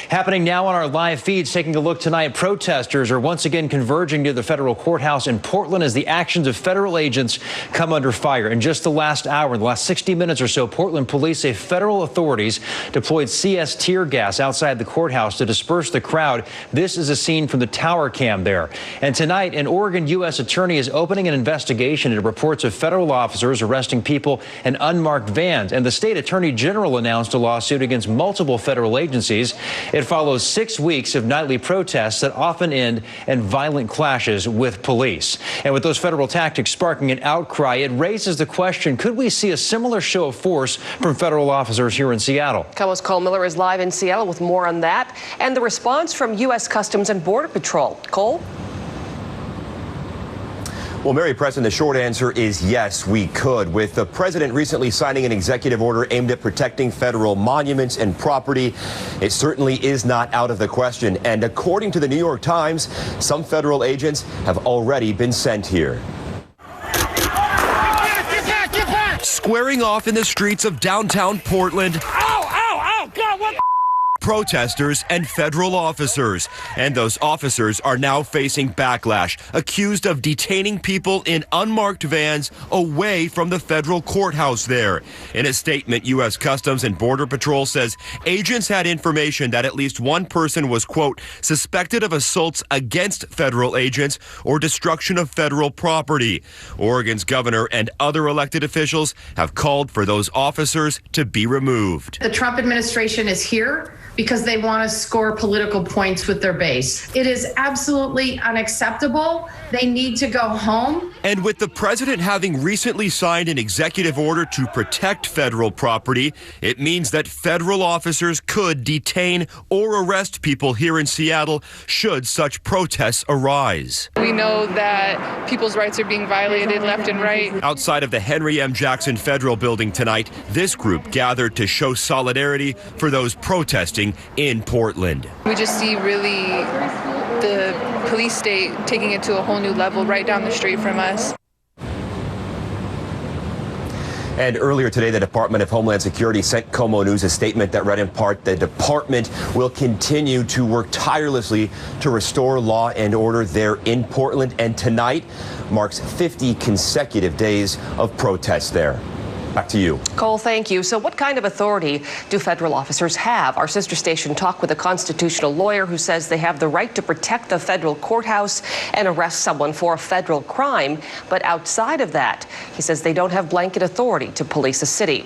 Happening now on our live feeds, taking a look tonight, protesters are once again converging near the federal courthouse in Portland as the actions of federal agents come under fire. In just the last hour, in the last 60 minutes or so, Portland police say federal authorities deployed CS tear gas outside the courthouse to disperse the crowd. This is a scene from the tower cam there. And tonight, an Oregon U.S. attorney is opening an investigation into reports of federal officers arresting people in unmarked vans. And the state attorney general announced a lawsuit against multiple federal agencies. It follows 6 weeks of nightly protests that often end in violent clashes with police. And with those federal tactics sparking an outcry, it raises the question, could we see a similar show of force from federal officers here in Seattle? KOMO's Cole Miller is live in Seattle with more on that and the response from U.S. Customs and Border Patrol. Cole? Well, Mary Preston, the short answer is yes, we could. With the president recently signing an executive order aimed at protecting federal monuments and property, it certainly is not out of the question. And according to the New York Times, some federal agents have already been sent here. Squaring off in the streets of downtown Portland. God, what? Protesters and federal officers. And those officers are now facing backlash, accused of detaining people in unmarked vans away from the federal courthouse there. In a statement, U.S. Customs and Border Patrol says agents had information that at least one person was, quote, suspected of assaults against federal agents or destruction of federal property. Oregon's governor and other elected officials have called for those officers to be removed. The Trump administration is here because they want to score political points with their base. It is absolutely unacceptable. They need to go home. And with the president having recently signed an executive order to protect federal property, it means that federal officers could detain or arrest people here in Seattle should such protests arise. We know that people's rights are being violated left and right. Outside of the Henry M. Jackson Federal Building tonight, this group gathered to show solidarity for those protesting in Portland. We just see really the police state taking it to a whole new level right down the street from us. And earlier today, the Department of Homeland Security sent KOMO News a statement that read in part, the department will continue to work tirelessly to restore law and order there in Portland. And tonight marks 50 consecutive days of protests there. Back to you. Cole, thank you. So what kind of authority do federal officers have? Our sister station talked with a constitutional lawyer who says they have the right to protect the federal courthouse and arrest someone for a federal crime. But outside of that, he says they don't have blanket authority to police a city.